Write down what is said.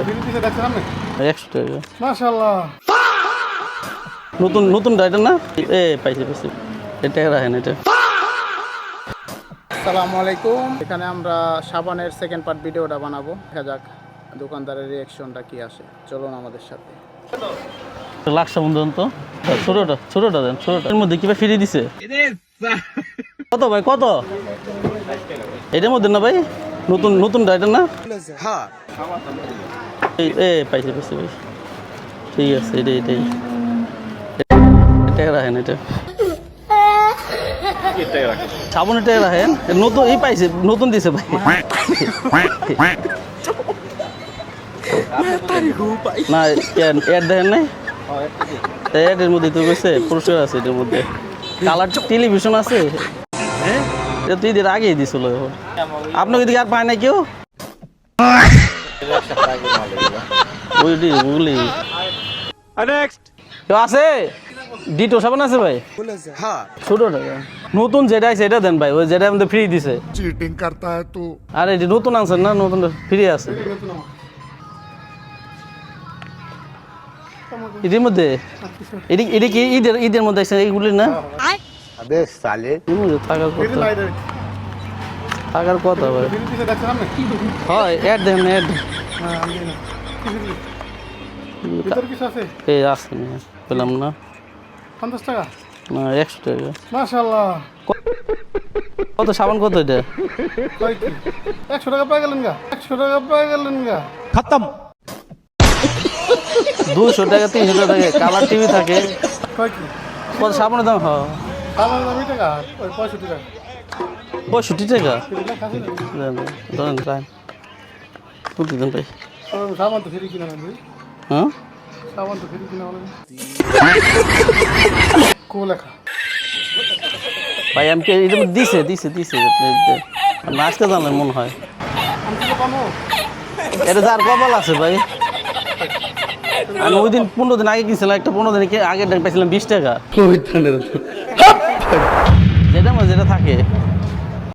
100 টাকা মাশাআল্লাহ। নতুন নতুন রাইডার না পাইছি এটা রাখেন এটা। আসসালামু আলাইকুম। এখানে আমরা সাবানের সেকেন্ড পার্ট ভিডিওটা বানাবো। দেখা যাক দোকানদারের রিয়াকশনটা কি আসে। চলুন আমাদের সাথে। লাগছে বন্ধু তো ছোটটা দেন ছোটটার মধ্যে কিভাবে ফিরিয়ে দিছে কত ভাই কত এটার মধ্যে না ভাই নতুন নতুন রাইডার না হ্যাঁ পাইছি ঠিক আছে এটাই এটা রাখেন এটা সাবনের টাকা রাখেন নতুন পাইছে নতুন দিছে ভাই না এর দেখেন নাই এর মধ্যে তো গেছে পুরস্কার আছে এটার মধ্যে কালার টেলিভিশন আছে এটা তো ঈদের আগেই দিছিল আপনাকে দিকে আর পায় না কেউ ওইটি বুঝলি কেউ আছে ডিটো সাবান আছে ভাই ছোট টাকা নতুন যেটা আছে এটা দেন ভাই ওই যেটা আমাদের ফ্রি দিছে चीटिंग करता है तू। আরে এটা নতুন আনছেন না নতুন ফ্রি আছে এটির মধ্যে এটা কি ঈদের মধ্যে আছে এইগুলি না अबे साले এর মধ্যে থাকার কথা ভাই হয় অ্যাড দেন অ্যাড এই আছে না পেলাম না 50 টাকা না 100 টাকা মাশাআল্লাহ। কত সাবান কত এটা 100 টাকা পেয়ে গেলেন গা 100 টাকা পেয়ে গেলেন গা 200 টাকা 300 টাকা কালার টিভি থাকে কয় কি কত সাবানের দাম হয় সাবান দাম টাকা ওই 65 টাকা 65 টাকা এটা খাসি না ধরেন টাইম তুলতে দেন ভাই সাবান তো ফ্রি কিনা না হ্যাঁ সাবান তো ফ্রি কিনা বলেন কো লেখা ভাই আমি এটা দিছে আপনি আজকে জানলেন মনে হয় আমি কি পাবো এটা যার কপাল আছে ভাই আমি ওই দিন 15 দিন আগে কিনছিলাম একটা 15 দিন আগে পাইছিলাম 20 টাকা যেটা থাকে